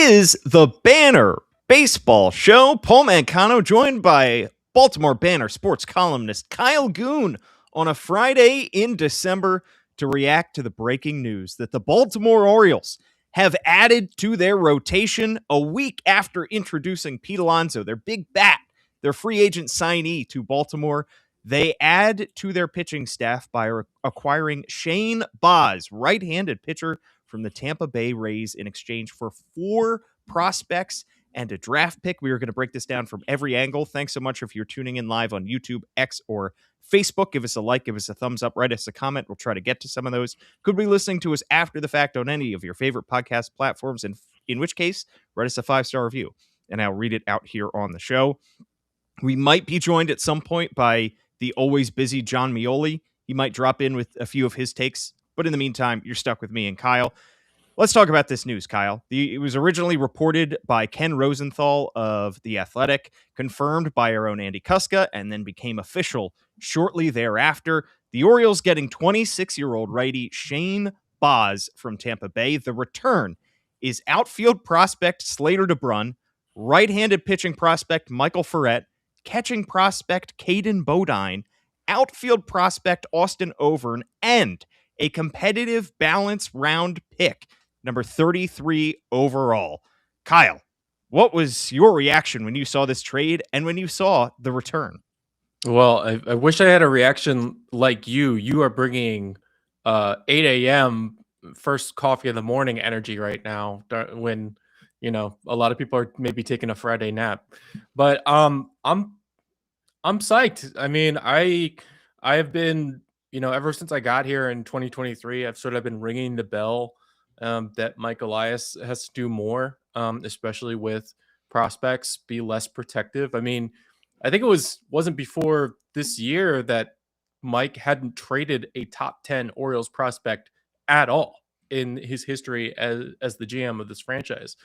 is the Banner Baseball Show. Paul Mancano joined by Baltimore Banner sports columnist Kyle Goon on a Friday in December to react to the breaking news that the Baltimore Orioles have added to their rotation a week after introducing Pete Alonso, their big bat, their free agent signee to Baltimore. They add to their pitching staff by acquiring Shane Baz, right-handed pitcher from the Tampa Bay Rays, in exchange for 4 prospects and a draft pick. We are going to break this down from every angle. Thanks so much if you're tuning in live on YouTube, X, or Facebook. Give us a like, give us a thumbs up, write us a comment. We'll try to get to some of those. Could be listening to us after the fact on any of your favorite podcast platforms, and in which case, write us a 5-star review, and I'll read it out here on the show. We might be joined at some point by the always busy John Mioli. He might drop in with a few of his takes, but in the meantime, you're stuck with me and Kyle. Let's talk about this news, Kyle. It was originally reported by Ken Rosenthal of The Athletic, confirmed by our own Andy Kuska, and then became official shortly thereafter. The Orioles getting 26-year-old righty Shane Baz from Tampa Bay. The return is outfield prospect Slater DeBrun, right-handed pitching prospect Michael Ferret, catching prospect Caden Bodine, outfield prospect Austin Overn, and a competitive balance round pick, number 33 overall. Kyle, what was your reaction when you saw this trade and when you saw the return? Well, I wish I had a reaction like you. You are bringing 8 a.m. first coffee of the morning energy right now when, a lot of people are maybe taking a Friday nap. But I'm psyched. I mean, I have been, ever since I got here in 2023, I've sort of been ringing the bell that Mike Elias has to do more, especially with prospects, be less protective. I mean, I think it wasn't before this year that Mike hadn't traded a top 10 Orioles prospect at all in his history as the GM of this franchise.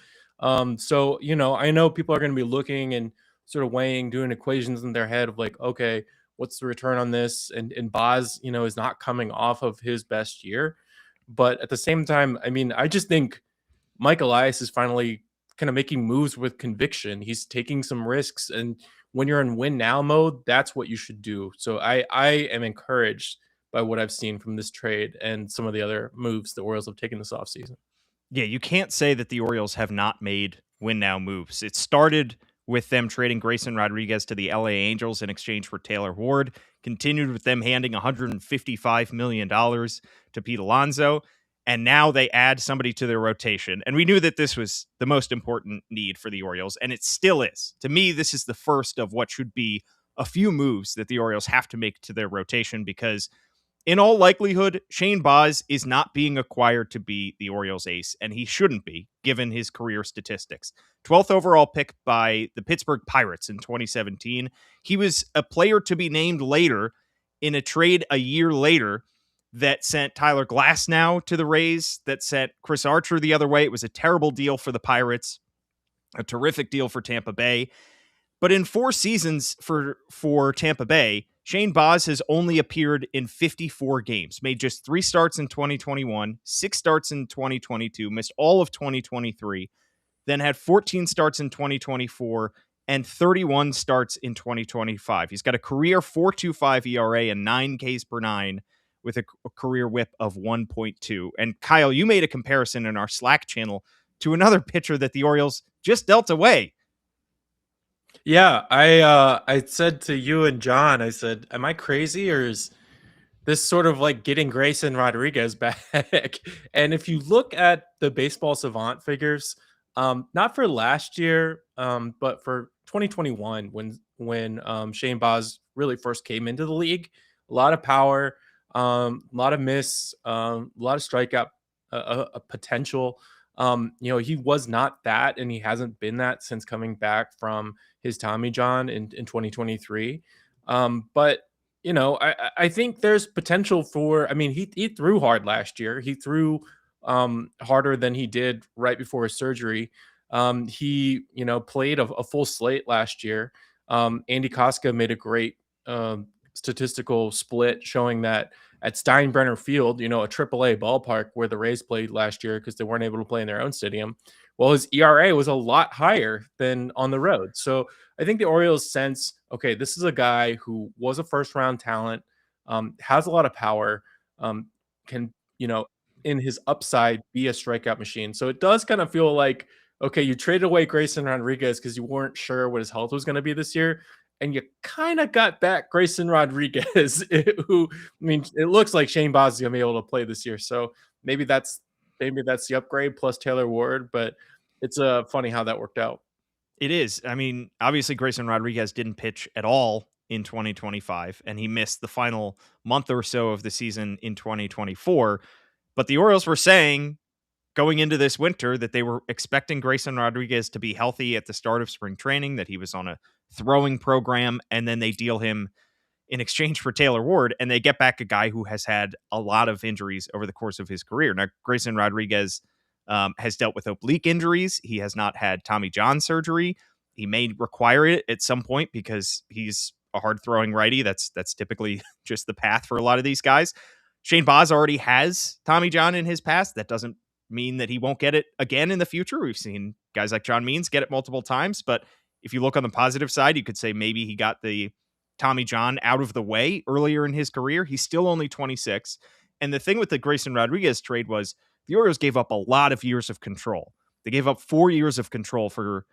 So, I know people are going to be looking and sort of weighing, doing equations in their head of like, okay, what's the return on this? And Baz, is not coming off of his best year. But at the same time, I mean, I just think Mike Elias is finally kind of making moves with conviction. He's taking some risks, and when you're in win now mode, that's what you should do. So I am encouraged by what I've seen from this trade and some of the other moves the Orioles have taken this offseason. Yeah, you can't say that the Orioles have not made win now moves. It started with them trading Grayson Rodriguez to the LA Angels in exchange for Taylor Ward, continued with them handing $155 million to Pete Alonso, and now they add somebody to their rotation. And we knew that this was the most important need for the Orioles, and it still is. To me, this is the first of what should be a few moves that the Orioles have to make to their rotation, because in all likelihood, Shane Baz is not being acquired to be the Orioles ace, and he shouldn't be, given his career statistics. 12th overall pick by the Pittsburgh Pirates in 2017. He was a player to be named later in a trade a year later that sent Tyler Glasnow to the Rays, that sent Chris Archer the other way. It was a terrible deal for the Pirates, a terrific deal for Tampa Bay. But in 4 seasons for Tampa Bay, Shane Baz has only appeared in 54 games, made just 3 starts in 2021, 6 starts in 2022, missed all of 2023, then had 14 starts in 2024, and 31 starts in 2025. He's got a career 4.25 ERA and 9 Ks per 9 with a career whip of 1.2. And Kyle, you made a comparison in our Slack channel to another pitcher that the Orioles just dealt away. Yeah, I said to you and John, I said, am I crazy, or is this sort of like getting Grayson Rodriguez back? And if you look at the Baseball Savant figures, not for last year, but for 2021, when Shane Baz really first came into the league, a lot of power, a lot of miss, a lot of strikeout potential. He was not that, and he hasn't been that since coming back from his Tommy John in 2023. But I think there's potential for. I mean, he threw hard last year. He threw harder than he did right before his surgery. He played a full slate last year. Andy Koska made a great statistical split showing that at Steinbrenner Field, a AAA ballpark where the Rays played last year because they weren't able to play in their own stadium. Well, his ERA was a lot higher than on the road. So I think the Orioles sense, okay, this is a guy who was a first round talent, has a lot of power, can, in his upside be a strikeout machine. So it does kind of feel like, okay, you traded away Grayson Rodriguez because you weren't sure what his health was going to be this year. And you kind of got back Grayson Rodriguez, who, I mean, it looks like Shane Baz is going to be able to play this year. So maybe that's the upgrade plus Taylor Ward. But it's funny how that worked out. It is. I mean, obviously Grayson Rodriguez didn't pitch at all in 2025, and he missed the final month or so of the season in 2024. But the Orioles were saying going into this winter that they were expecting Grayson Rodriguez to be healthy at the start of spring training, that he was on a throwing program, and then they deal him in exchange for Taylor Ward, and they get back a guy who has had a lot of injuries over the course of his career. Now, Grayson Rodriguez has dealt with oblique injuries. He has not had Tommy John surgery. He may require it at some point because he's a hard throwing righty. That's typically just the path for a lot of these guys. Shane Baz already has Tommy John in his past. That doesn't mean that he won't get it again in the future. We've seen guys like John Means get it multiple times, but if you look on the positive side, you could say maybe he got the Tommy John out of the way earlier in his career. He's still only 26. And the thing with the Grayson Rodriguez trade was the Orioles gave up a lot of years of control. They gave up 4 years of control for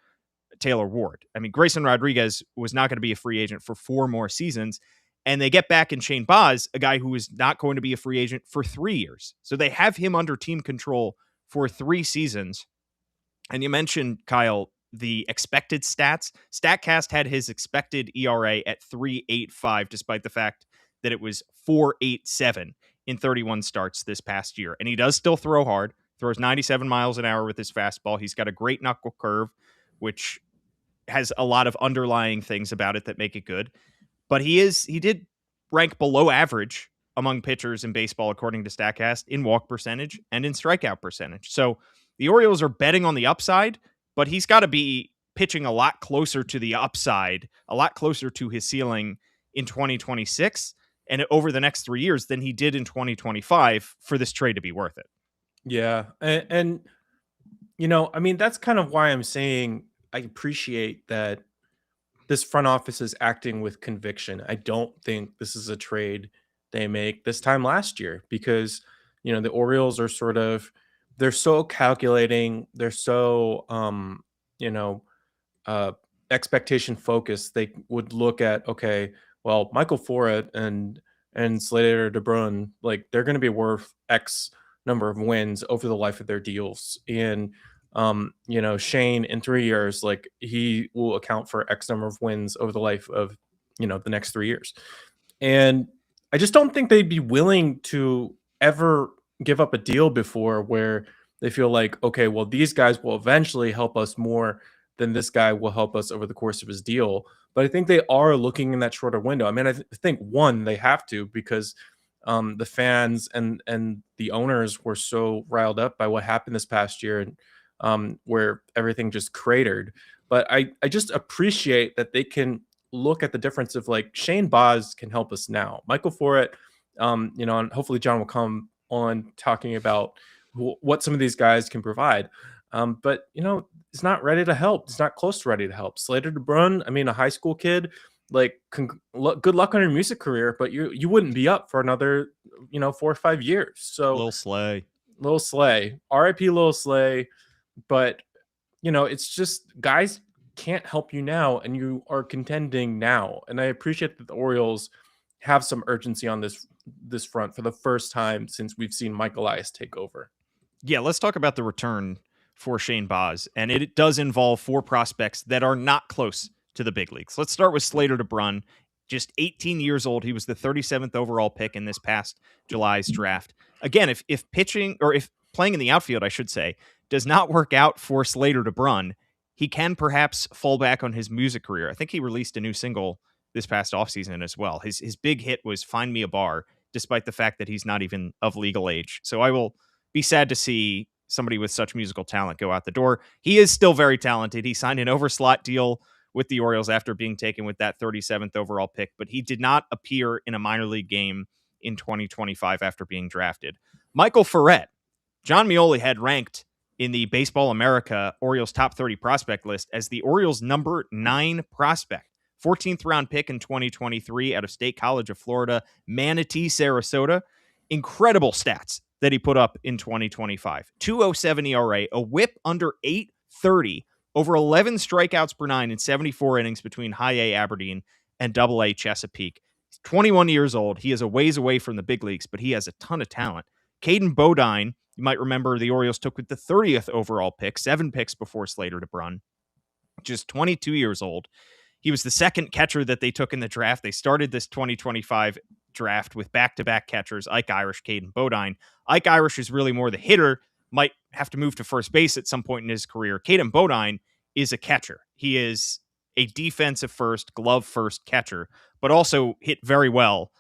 Taylor Ward. I mean, Grayson Rodriguez was not going to be a free agent for 4 more seasons. And they get back in Shane Baz, a guy who is not going to be a free agent for 3 years. So they have him under team control for 3 seasons. And you mentioned, Kyle, the expected stats. StatCast had his expected ERA at 3.85, despite the fact that it was 4.87 in 31 starts this past year. And he does still throw hard, throws 97 miles an hour with his fastball. He's got a great knuckle curve, which has a lot of underlying things about it that make it good. But he did rank below average among pitchers in baseball, according to StatCast, in walk percentage and in strikeout percentage. So the Orioles are betting on the upside, but he's got to be pitching a lot closer to the upside, a lot closer to his ceiling in 2026 and over the next 3 years than he did in 2025 for this trade to be worth it. Yeah. And I mean, that's kind of why I'm saying I appreciate that this front office is acting with conviction. I don't think this is a trade they make this time last year because, the Orioles are they're so calculating. They're so, expectation focused. They would look at, okay, well, Michael Foret and Slater DeBrun, like they're going to be worth X number of wins over the life of their deals. And Shane in 3 years, like he will account for X number of wins over the life of, the next 3 years. And I just don't think they'd be willing to ever give up a deal before where they feel like, okay, well, these guys will eventually help us more than this guy will help us over the course of his deal. But I think they are looking in that shorter window. I mean, I think one, they have to because the fans and the owners were so riled up by what happened this past year and where everything just cratered. But I just appreciate that they can look at the difference of like Shane Baz can help us now. Michael Foret, and hopefully John will come on talking about what some of these guys can provide. But he's not ready to help. He's not close to ready to help. Slater DeBrun, I mean, a high school kid, like good luck on your music career, but you wouldn't be up for another 4 or 5 years. So Lil Slay, R.I.P. Lil Slay. But it's just guys can't help you now, and you are contending now. And I appreciate that the Orioles have some urgency on this front for the first time since we've seen Mike Elias take over. Yeah, let's talk about the return for Shane Baz, and it does involve 4 prospects that are not close to the big leagues. Let's start with Slater DeBrun, just 18 years old. He was the 37th overall pick in this past July's draft. Again, if pitching, or if playing in the outfield, I should say, does not work out for Slater DeBrun, he can perhaps fall back on his music career. I think he released a new single this past offseason as well. His big hit was Find Me a Bar, despite the fact that he's not even of legal age. So I will be sad to see somebody with such musical talent go out the door. He is still very talented. He signed an overslot deal with the Orioles after being taken with that 37th overall pick, but he did not appear in a minor league game in 2025 after being drafted. Michael Ferret, John Mioli had ranked in the Baseball America Orioles top 30 prospect list as the Orioles' number 9 prospect. 14th round pick in 2023 out of State College of Florida, Manatee, Sarasota. Incredible stats that he put up in 2025. 2.07 ERA, a whip under 830, over 11 strikeouts per nine in 74 innings between High A Aberdeen and Double A Chesapeake. He's 21 years old. He is a ways away from the big leagues, but he has a ton of talent. Caden Bodine, you might remember the Orioles took with the 30th overall pick, 7 picks before Slater DeBrun, just 22 years old. He was the second catcher that they took in the draft. They started this 2025 draft with back-to-back catchers, Ike Irish, Caden Bodine. Ike Irish is really more the hitter, might have to move to first base at some point in his career. Caden Bodine is a catcher. He is a defensive first, glove first catcher, but also hit very well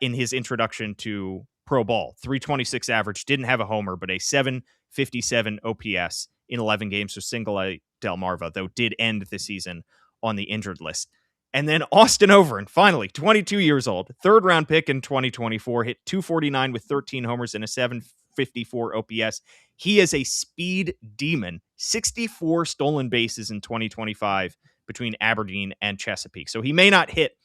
in his introduction to pro ball. 326 average, didn't have a homer, but a 757 OPS in 11 games with single A Delmarva, though did end the season on the injured list. And then Austin Overin, finally, 22 years old, third round pick in 2024, hit 249 with 13 homers and a 754 OPS. He is a speed demon, 64 stolen bases in 2025 between Aberdeen and Chesapeake. So he may not hit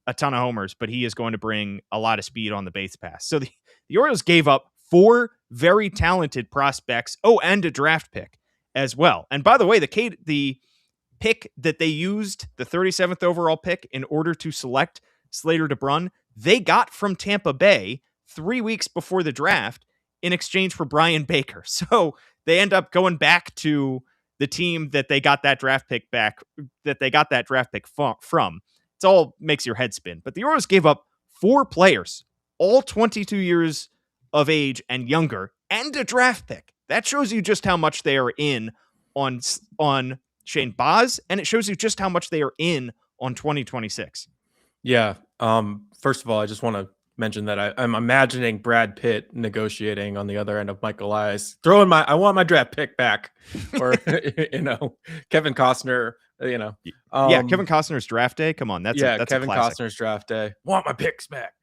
a ton of homers, but he is going to bring a lot of speed on the base pass. So the Orioles gave up 4 very talented prospects. Oh, and a draft pick as well. And by the way, the pick that they used, the 37th overall pick, in order to select Slater DeBrun, they got from Tampa Bay 3 weeks before the draft in exchange for Brian Baker. So they end up going back to the team that they got that draft pick from. It all makes your head spin. But the Orioles gave up 4 players, all 22 years of age and younger, and a draft pick. That shows you just how much they are in on Shane Baz, and it shows you just how much they are in on 2026. Yeah. First of all, I just want to mention that I'm imagining Brad Pitt negotiating on the other end of Michael Elias, I want my draft pick back, or Kevin Costner. Kevin Costner's draft day. Come on, that's Kevin a Costner's draft day. Want my picks back.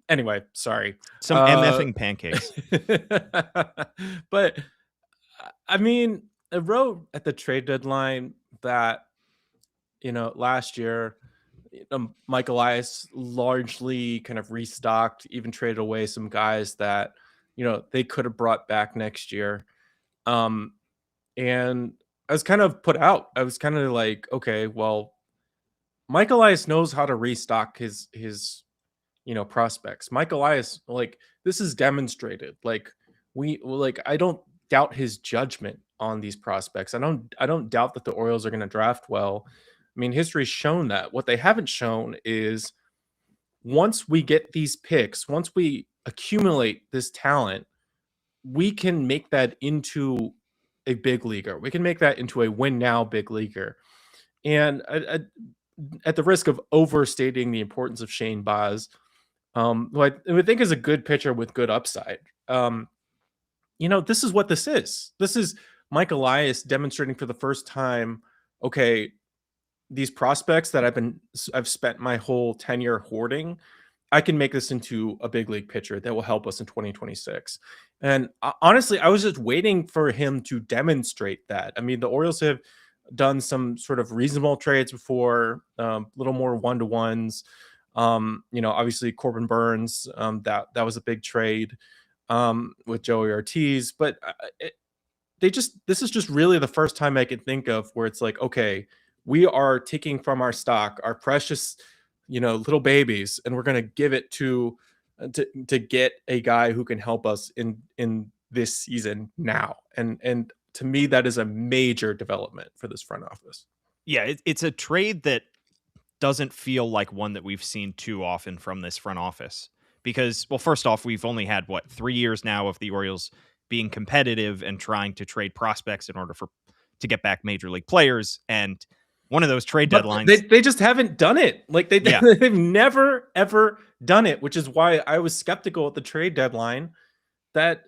Anyway, sorry. Some MFing pancakes. But I mean, I wrote at the trade deadline that, last year, Mike Elias largely kind of restocked, even traded away some guys that, they could have brought back next year. And I was kind of put out. I was kind of like, okay, well, Mike Elias knows how to restock his prospects. Mike Elias, this is demonstrated. I don't doubt his judgment on these prospects. I don't doubt that the Orioles are going to draft well. I mean, history's shown that. What they haven't shown is, once we get these picks, once we accumulate this talent, we can make that into a big leaguer. We can make that into a win now big leaguer. And at the risk of overstating the importance of Shane Baz, who I would think is a good pitcher with good upside. This is what this is. This is Mike Elias demonstrating for the first time, okay, these prospects that I've spent my whole tenure hoarding, I can make this into a big league pitcher that will help us in 2026. And honestly, I was just waiting for him to demonstrate that. I mean, the Orioles have done some sort of reasonable trades before, a little more one-to-ones. Obviously Corbin Burns, that was a big trade with Joey Ortiz, but this is just really the first time I can think of where it's like, okay, we are taking from our stock, our precious, little babies, and we're going to give it to get a guy who can help us in this season now. And to me, that is a major development for this front office. Yeah, it's a trade that doesn't feel like one that we've seen too often from this front office. Because, well, first off, we've only had, 3 years now of the Orioles being competitive and trying to trade prospects in order to get back major league players. And one of those trade deadlines, they just haven't done it. They've never, ever done it, which is why I was skeptical at the trade deadline that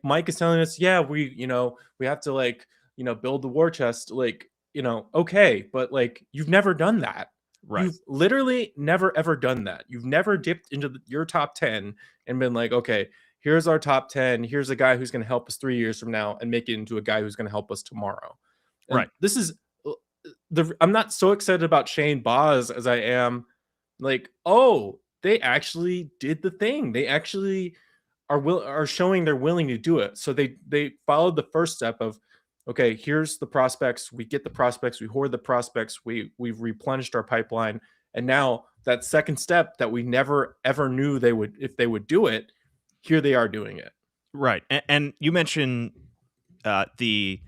Mike is telling us, yeah, we have to build the war chest, okay, but you've never done that. Right. You've literally never ever done that. You've never dipped into your top 10 and been like, okay, here's our top 10. Here's a guy who's going to help us 3 years from now and make it into a guy who's going to help us tomorrow. And Right. this is I'm not so excited about Shane Baz as I am like, oh, they actually did the thing. They actually are showing they're willing to do it. So they followed the first step of, okay, here's the prospects. We get the prospects. We hoard the prospects. We've replenished our pipeline. And now that second step that we never ever knew they would, if they would do it, here they are doing it. Right. And you mentioned the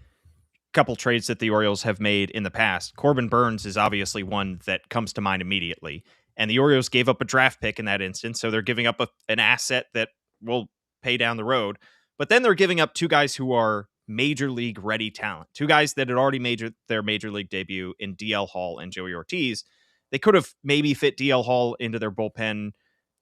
couple trades that the Orioles have made in the past. Corbin Burns is obviously one that comes to mind immediately. And the Orioles gave up a draft pick in that instance. So they're giving up an asset that will pay down the road. But then they're giving up two guys who are major league ready talent, two guys that had already made their major league debut in DL Hall and Joey Ortiz. They could have maybe fit DL Hall into their bullpen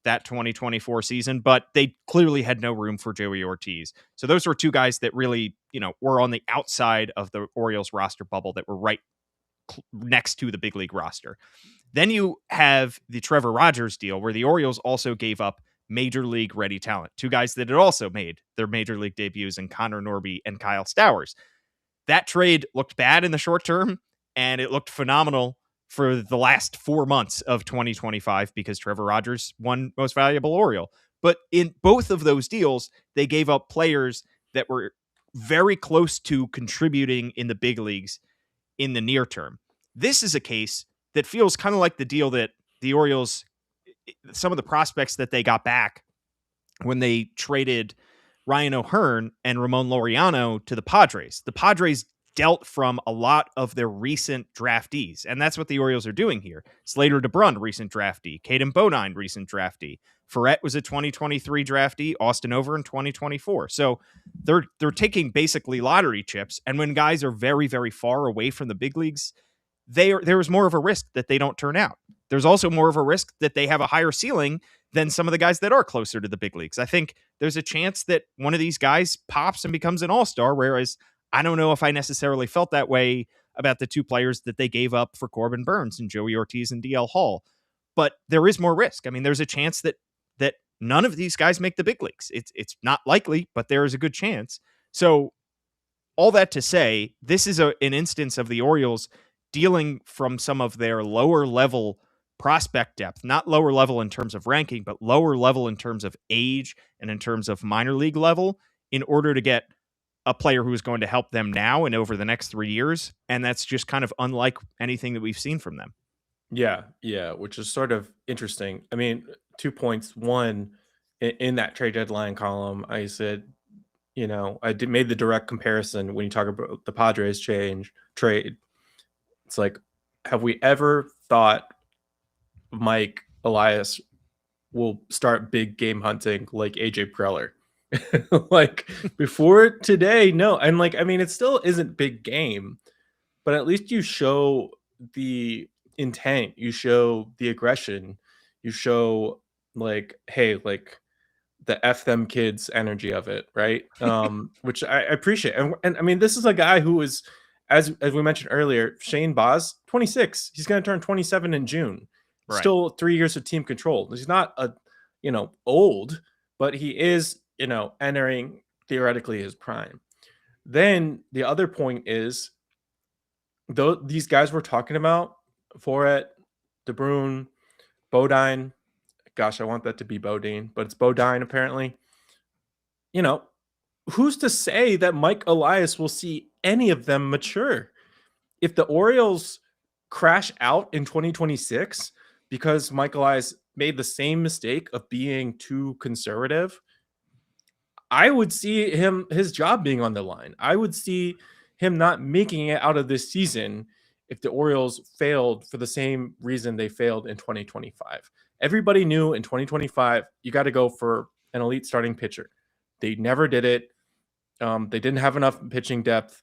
that 2024 season, but they clearly had no room for Joey Ortiz. So those were two guys that really, were on the outside of the Orioles roster bubble that were right next to the big league roster. Then you have the Trevor Rogers deal where the Orioles also gave up major league ready talent, two guys that had also made their major league debuts in Connor Norby and Kyle Stowers. That trade looked bad in the short term, and it looked phenomenal for the last 4 months of 2025 because Trevor Rogers won Most Valuable Oriole. But in both of those deals, they gave up players that were very close to contributing in the big leagues in the near term. This is a case that feels kind of like the deal that the Orioles, some of the prospects that they got back when they traded Ryan O'Hearn and Ramon Laureano to the Padres. The Padres dealt from a lot of their recent draftees, and that's what the Orioles are doing here. Slater DeBrun, recent draftee. Caden Bodine, recent draftee. Ferret was a 2023 draftee. Austin Over in 2024. So they're taking basically lottery chips, and when guys are very, very far away from the big leagues, there is more of a risk that they don't turn out. There's also more of a risk that they have a higher ceiling than some of the guys that are closer to the big leagues. I think there's a chance that one of these guys pops and becomes an all-star, whereas I don't know if I necessarily felt that way about the two players that they gave up for Corbin Burns and Joey Ortiz and DL Hall. But there is more risk. I mean, there's a chance that none of these guys make the big leagues. It's not likely, but there is a good chance. So all that to say, this is an instance of the Orioles dealing from some of their lower level prospect depth, not lower level in terms of ranking, but lower level in terms of age and in terms of minor league level in order to get a player who is going to help them now and over the next 3 years. And that's just kind of unlike anything that we've seen from them. Yeah, which is sort of interesting. I mean, 2 points. One, in that trade deadline column, I said, made the direct comparison when you talk about the Padres trade. It's like, have we ever thought Mike Elias will start big game hunting like AJ Preller? Like before today, no. And it still isn't big game, but at least you show the intent, you show the aggression, you show hey, the F them kids energy of it, right? Which I appreciate. And I mean, this is a guy who is, as we mentioned earlier, Shane Baz, 26. He's going to turn 27 in June. Right. Still 3 years of team control. He's not old, but he is, entering theoretically his prime. Then the other point is, though these guys we're talking about, Foret, DeBrun, Bodine, gosh, I want that to be Bodine, but it's Bodine apparently. Who's to say that Mike Elias will see any of them mature? If the Orioles crash out in 2026 because Mike Elias made the same mistake of being too conservative, I would see his job being on the line. I would see him not making it out of this season if the Orioles failed for the same reason they failed in 2025. Everybody knew in 2025, you got to go for an elite starting pitcher. They never did it. They didn't have enough pitching depth.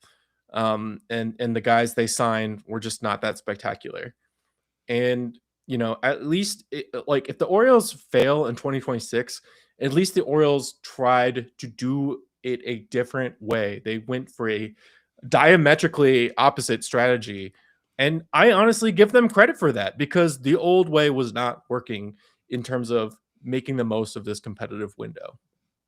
And the guys they signed were just not that spectacular. And, at least if the Orioles fail in 2026, at least the Orioles tried to do it a different way. They went for a diametrically opposite strategy And I honestly give them credit for that because the old way was not working in terms of making the most of this competitive window.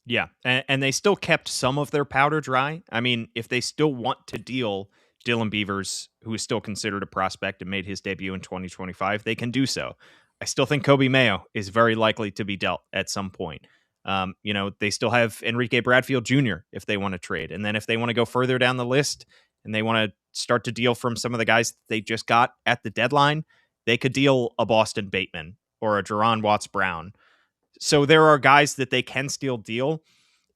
Yeah, and they still kept some of their powder dry. I mean, if they still want to deal Dylan Beavers, who is still considered a prospect and made his debut in 2025, they can do so. I still think Kobe Mayo is very likely to be dealt at some point. They still have Enrique Bradfield Jr. if they want to trade. And then if they want to go further down the list and they want to start to deal from some of the guys they just got at the deadline, they could deal a Boston Bateman or a Jerron Watts Brown. So there are guys that they can still deal.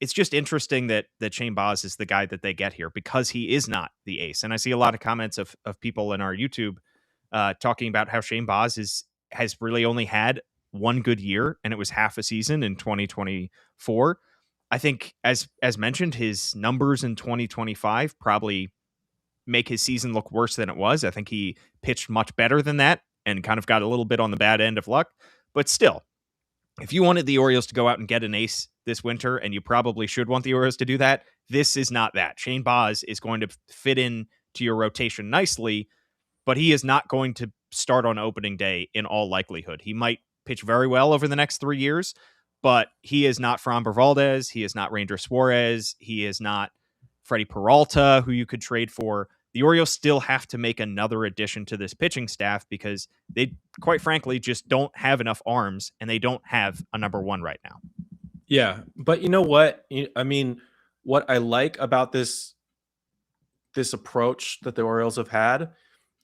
It's just interesting that Shane Baz is the guy that they get here because he is not the ace. And I see a lot of comments of people in our YouTube talking about how Shane Baz has really only had one good year, and it was half a season in 2024. I think, as mentioned, his numbers in 2025 probably make his season look worse than it was. I think he pitched much better than that and kind of got a little bit on the bad end of luck. But still, if you wanted the Orioles to go out and get an ace this winter, and you probably should want the Orioles to do that, this is not that. Shane Baz is going to fit in to your rotation nicely, but he is not going to start on opening day in all likelihood. He might pitch very well over the next 3 years, but he is not Framber Valdez. He is not Ranger Suarez. He is not Freddie Peralta, who you could trade for. The Orioles still have to make another addition to this pitching staff because they, quite frankly, just don't have enough arms, and they don't have a number one right now. Yeah, but you know what? I mean, what I like about this approach that the Orioles have had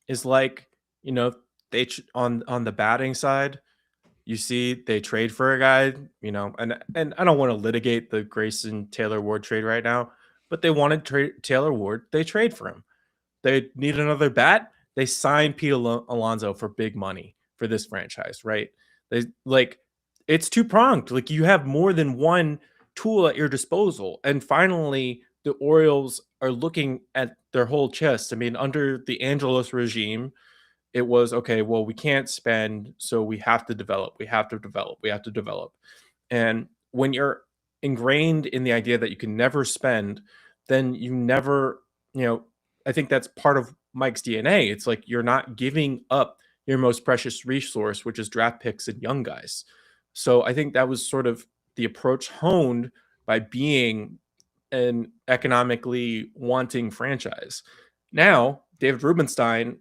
is like, they on the batting side, you see they trade for a guy, and I don't want to litigate the Grayson Taylor Ward trade right now, but they wanted Taylor Ward, they trade for him. They need another bat, they sign Pete Alonso for big money for this franchise, right? They like it's two pronged. Like you have more than one tool at your disposal. And finally, the Orioles are looking at their whole chest. I mean, under the Angelos regime, it was okay, well, we can't spend, so we have to develop. We have to develop. We have to develop. And when you're ingrained in the idea that you can never spend, then you never, I think that's part of Mike's DNA. It's like you're not giving up your most precious resource, which is draft picks and young guys. So I think that was sort of the approach honed by being an economically wanting franchise. Now, David Rubenstein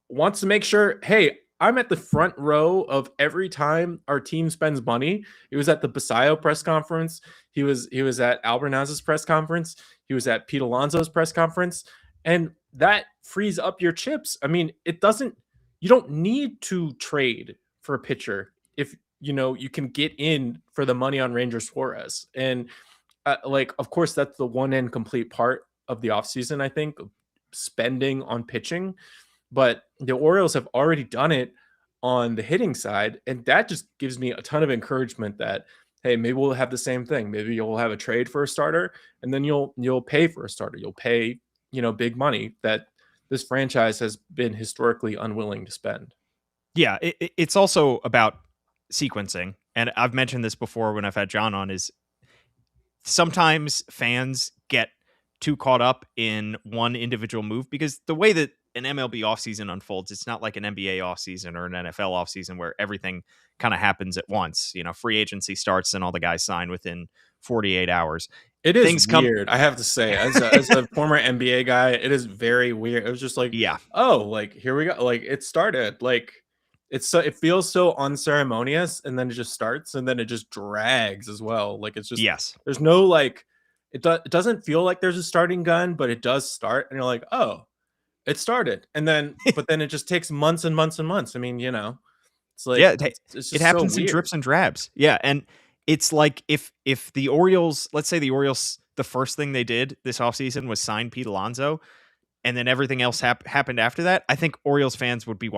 wants to make sure, hey, I'm at the front row of every time our team spends money. He was at the Basayo press conference. He was at Albernaz's press conference. He was at Pete Alonso's press conference. And that frees up your chips. I mean, you don't need to trade for a pitcher if you can get in for the money on Ranger Suarez. And of course, that's the one incomplete part of the offseason, I think, spending on pitching. But the Orioles have already done it on the hitting side. And that just gives me a ton of encouragement that, hey, maybe we'll have the same thing. Maybe you'll have a trade for a starter, and then you'll pay for a starter. You'll pay, big money that this franchise has been historically unwilling to spend. Yeah, it's also about sequencing. And I've mentioned this before when I've had John on, is sometimes fans get too caught up in one individual move because the way that an MLB offseason unfolds, it's not like an NBA offseason or an NFL offseason where everything kind of happens at once. Free agency starts and all the guys sign within 48 hours. It is weird, I have to say, as a former NBA guy, it is very weird. It was just like, yeah, oh, like here we go. Like it started, like it feels so unceremonious, and then it just starts, and then it just drags as well. Like it's just, yes, there's no like, it doesn't feel like there's a starting gun, but it does start, and you're like, oh, it started, and then but then it just takes months and months and months. I mean, it's like, yeah, it's just it happens so in weird. drips and drabs. Yeah, and it's like if the Orioles, let's say the Orioles, the first thing they did this offseason was sign Pete Alonso, and then everything else happened after that, I think Orioles fans would be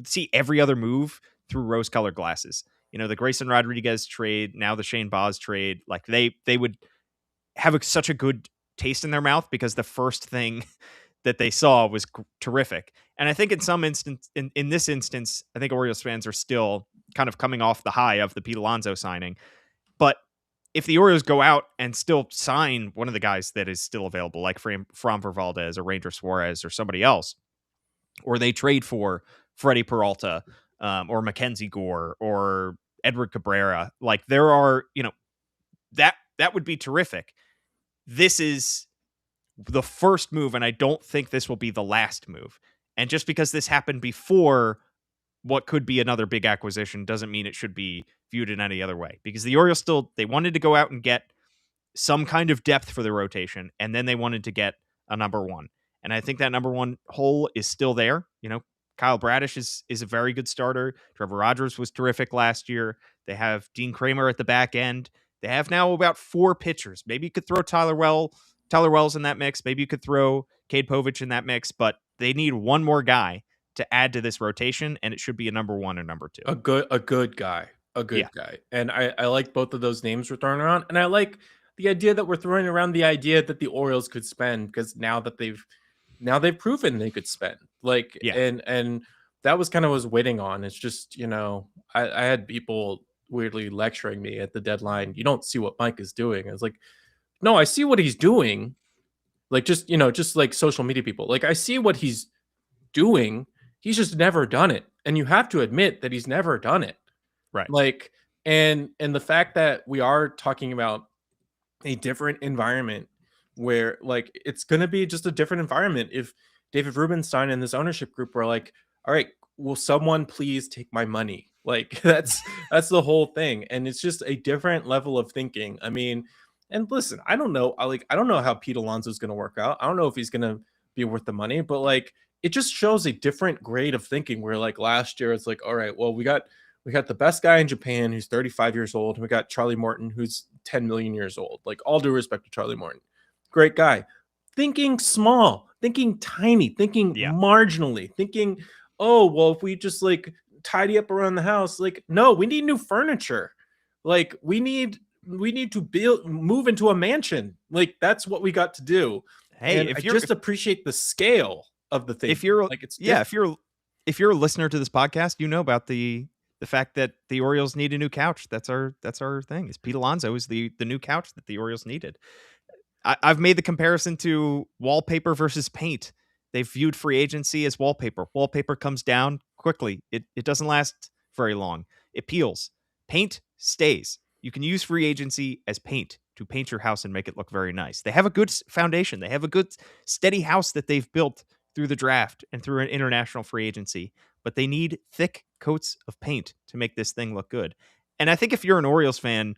see every other move through rose-colored glasses. The Grayson Rodriguez trade, now the Shane Baz trade, like they would have such a good taste in their mouth because the first thing that they saw was terrific. And I think in this instance, I think Orioles fans are still kind of coming off the high of the Pete Alonso signing. But if the Orioles go out and still sign one of the guys that is still available, like Framber Valdez or Ranger Suarez or somebody else, or they trade for Freddie Peralta, or Mackenzie Gore, or Edward Cabrera. Like, there are, that would be terrific. This is the first move, and I don't think this will be the last move. And just because this happened before what could be another big acquisition doesn't mean it should be viewed in any other way, because the Orioles they wanted to go out and get some kind of depth for the rotation, and then they wanted to get a number one. And I think that number one hole is still there. Kyle Bradish is a very good starter. Trevor Rogers was terrific last year. They have Dean Kramer at the back end. They have now about 4 pitchers. Maybe you could throw Tyler Wells in that mix. Maybe you could throw Cade Povich in that mix, but they need one more guy to add to this rotation, and it should be a number one or number two. A good guy. And I like both of those names we're throwing around. And I like the idea that we're throwing around the idea that the Orioles could spend, because now they've proven they could spend. And that was kind of was waiting on. It's just, I had people weirdly lecturing me at the deadline. You don't see what Mike is doing. I was like, no, I see what he's doing. Like, just like social media people. Like, I see what he's doing. He's just never done it. And you have to admit that he's never done it. Right. Like, and the fact that we are talking about a different environment where, like, it's going to be just a different environment if David Rubenstein and this ownership group were like, all right, will someone please take my money? Like, that's the whole thing. And it's just a different level of thinking. I mean, and listen, I don't know how Pete Alonso is going to work out. I don't know if he's going to be worth the money, but like, it just shows a different grade of thinking where, like, last year it's like, all right, well, we got the best guy in Japan who's 35 years old, and we got Charlie Morton who's 10 million years old. Like, all due respect to Charlie Morton. Great guy. Thinking small, thinking tiny, thinking marginally, thinking, oh, well, if we just like tidy up around the house, like, no, we need new furniture. Like, we need to move into a mansion. Like, that's what we got to do. Hey, and I just appreciate the scale of the thing. If you're if you're a listener to this podcast, you know about the fact that the Orioles need a new couch. That's our thing. Is Pete Alonso is the new couch that the Orioles needed. I've made the comparison to wallpaper versus paint. They've viewed free agency as wallpaper. Wallpaper comes down quickly. It doesn't last very long. It peels. Paint stays. You can use free agency as paint to paint your house and make it look very nice. They have a good foundation. They have a good, steady house that they've built through the draft and through an international free agency, but they need thick coats of paint to make this thing look good. And I think if you're an Orioles fan,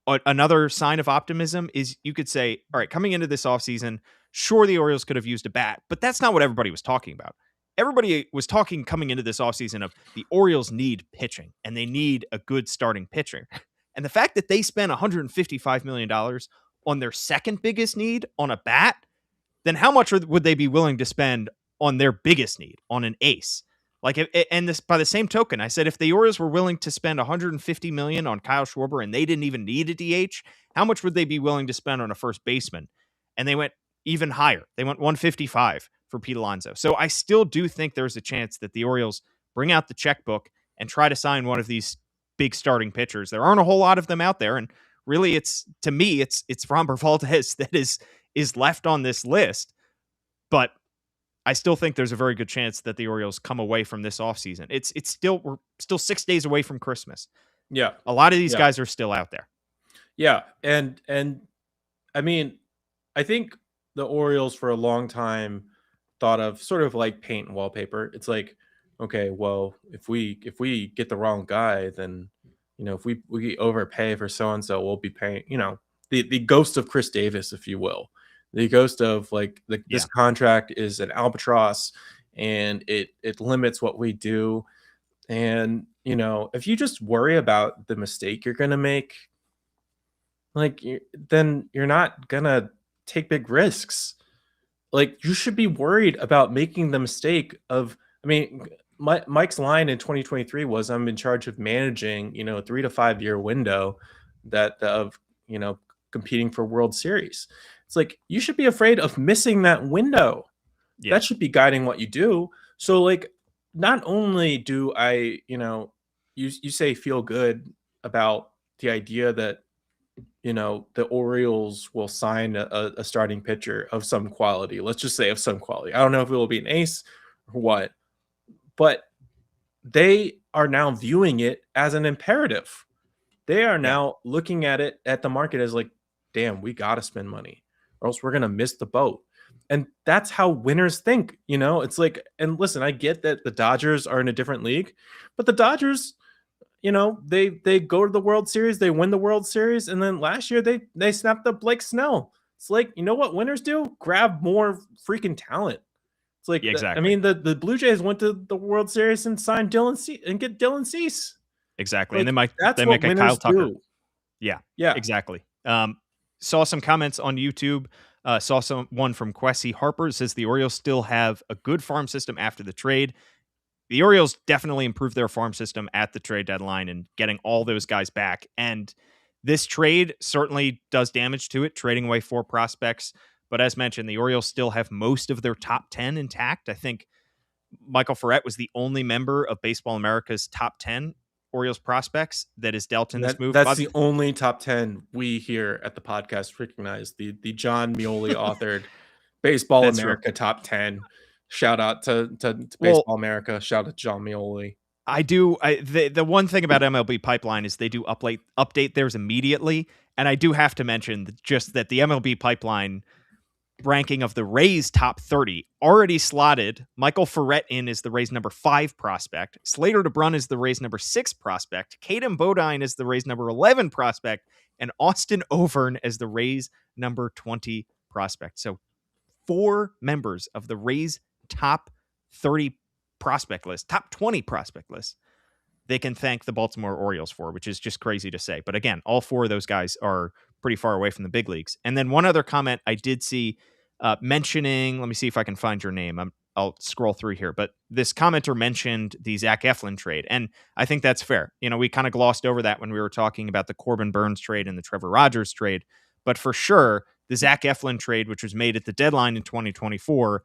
another sign of optimism is you could say, all right, coming into this offseason, sure, the Orioles could have used a bat, but that's not what everybody was talking about. Everybody was talking coming into this offseason of the Orioles need pitching, and they need a good starting pitcher. And the fact that they spent $155 million on their second biggest need on a bat, then how much would they be willing to spend on their biggest need, on an ace? Like, and this, by the same token, I said if the Orioles were willing to spend $150 million on Kyle Schwarber and they didn't even need a DH, how much would they be willing to spend on a first baseman? And they went even higher. They went 155 for Pete Alonso. So I still do think there's a chance that the Orioles bring out the checkbook and try to sign one of these big starting pitchers. There aren't a whole lot of them out there, and really, it's Framber Valdez that is left on this list. But I still think there's a very good chance that the Orioles come away from this offseason. We're still 6 days away from Christmas. Yeah. A lot of these guys are still out there. Yeah. And I mean, I think the Orioles for a long time thought of sort of like paint and wallpaper. It's like, okay, well, if we get the wrong guy, then, if we overpay for so-and-so, we'll be paying, the ghost of Chris Davis, if you will. The ghost of like this contract is an albatross, and it limits what we do. And, if you just worry about the mistake you're going to make, like, then you're not going to take big risks. Like, you should be worried about making the mistake of, I mean, Mike's line in 2023 was, I'm in charge of managing, a 3 to 5 year window of competing for World Series. It's like, you should be afraid of missing that window. Yeah. That should be guiding what you do. So, like, not only do I, you say feel good about the idea that, the Orioles will sign a starting pitcher of some quality. Let's just say of some quality. I don't know if it will be an ace or what, but they are now viewing it as an imperative. They are Yeah, now looking at it at the market as like, damn, we got to spend money or else we're going to miss the boat. And that's how winners think, you know? It's like, and listen, I get that the Dodgers are in a different league, but the Dodgers, you know, they go to the World Series, they win the World Series, and then last year they snapped up Blake Snell. It's like, you know what winners do? Grab more freaking talent. It's like yeah, I exactly. mean, the Blue Jays went to the World Series and signed get Dylan Cease. Exactly. And Like they that's what make a Kyle winners Tucker. do. Yeah, Yeah, exactly. Saw some comments on YouTube. Saw some one from Quessy Harper says the Orioles still have a good farm system after the trade. The Orioles definitely improved their farm system at the trade deadline and getting all those guys back. And this trade certainly does damage to it, trading away 4 prospects. But as mentioned, the Orioles still have most of their top 10 intact. I think Michael Ferret was the only member of Baseball America's top 10 Orioles prospects that is dealt in this move. that's the only top 10 we here at the podcast recognize. The John Mioli authored Baseball That's true. America top 10. Shout out to Well, Baseball America. Shout out to John Mioli. the one thing about MLB Pipeline is they do update theirs immediately, and I do have to mention just that the MLB Pipeline ranking of the Rays top 30 already slotted Michael Ferret in as the Rays number 5 prospect, Slater DeBrun is the Rays number 6 prospect, Caden Bodine is the Rays number 11 prospect, and Austin Overn as the Rays number 20 prospect. So 4 members of the Rays top 30 prospect list, top 20 prospect list, they can thank the Baltimore Orioles for, which is just crazy to say. But again, all 4 of those guys are pretty far away from the big leagues. And then one other comment I did see mentioning, let me see if I can find your name. I'll scroll through here, but this commenter mentioned the Zach Eflin trade, and I think that's fair. You know, we kind of glossed over that when we were talking about the Corbin Burns trade and the Trevor Rogers trade, but for sure, the Zach Eflin trade, which was made at the deadline in 2024,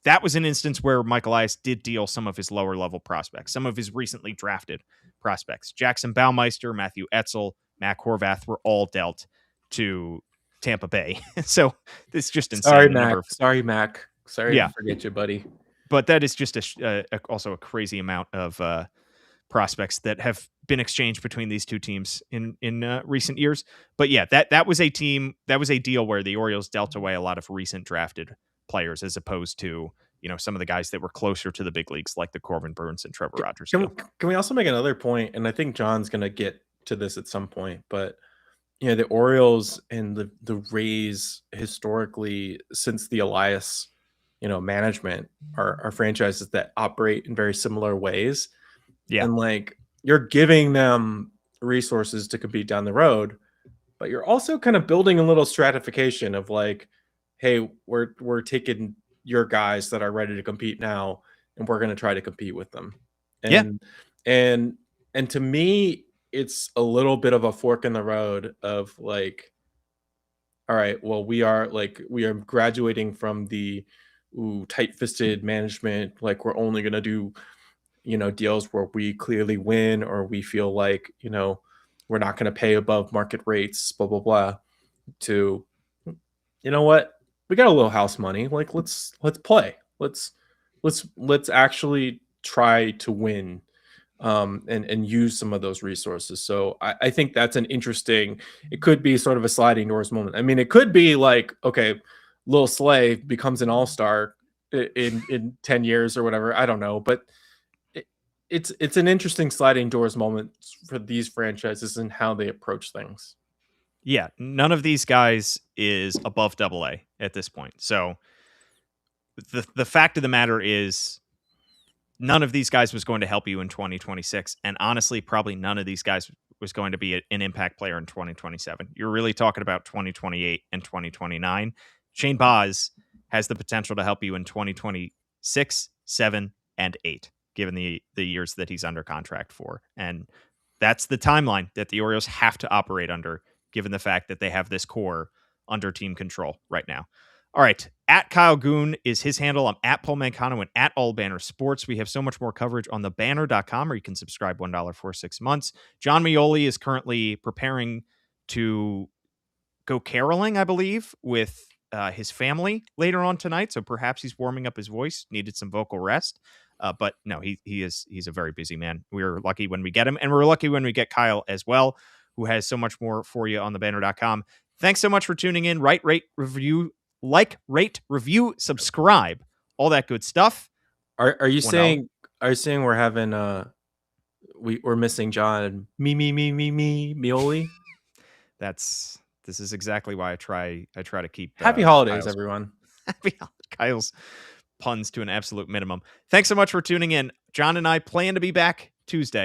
that was an instance where Michael Elias did deal some of his lower level prospects, some of his recently drafted prospects. Jackson Baumeister, Matthew Etzel, Matt Horvath were all dealt to Tampa Bay. So it's just insane. Sorry, Mac. Sorry, Mac. Sorry Yeah, to forget you, buddy. but that is just also a crazy amount of prospects that have been exchanged between these two teams in recent years. But yeah, that was a deal where the Orioles dealt away a lot of recent drafted players as opposed to, you know, some of the guys that were closer to the big leagues like the Corbin Burns and Trevor Rogers deal. Can we also make another point? And I think John's going to get to this at some point, but you know, the Orioles and the Rays historically, since the Elias, you know, management are franchises that operate in very similar ways. Yeah. And like you're giving them resources to compete down the road, but you're also kind of building a little stratification of like, hey, we're taking your guys that are ready to compete now, and we're going to try to compete with them. And and to me, it's a little bit of a fork in the road of like, all right, well, we are graduating from the tight-fisted management, like we're only going to do, you know, deals where we clearly win or we feel like, you know, we're not going to pay above market rates, blah blah blah, to, you know what, we got a little house money, like let's play, let's actually try to win, and use some of those resources. So I think that's an interesting, it could be sort of a sliding doors moment. I mean, it could be like, okay, Lil Slay becomes an all-star in 10 years or whatever, I don't know, but it's an interesting sliding doors moment for these franchises and how they approach things. Yeah, none of these guys is above AA at this point. So the fact of the matter is none of these guys was going to help you in 2026. And honestly, probably none of these guys was going to be an impact player in 2027. You're really talking about 2028 and 2029. Shane Baz has the potential to help you in 2026, 7, and 8, given the years that he's under contract for. And that's the timeline that the Orioles have to operate under, given the fact that they have this core under team control right now. All right. At Kyle Goon is his handle. I'm at Paul Mancano and at All Banner Sports. We have so much more coverage on thebanner.com, where you can subscribe $1 for 6 months. John Mioli is currently preparing to go caroling, I believe, with his family later on tonight, so perhaps he's warming up his voice, needed some vocal rest. But no, he's a very busy man. We're lucky when we get him, and we're lucky when we get Kyle as well, who has so much more for you on thebanner.com. Thanks so much for tuning in. Rate, review, subscribe, all that good stuff. Are you $1. saying we're having we're missing John Mioli? This is exactly why I try to keep Happy holidays, Kyle's, everyone. Kyle's puns to an absolute minimum. Thanks so much for tuning in. John and I plan to be back Tuesday.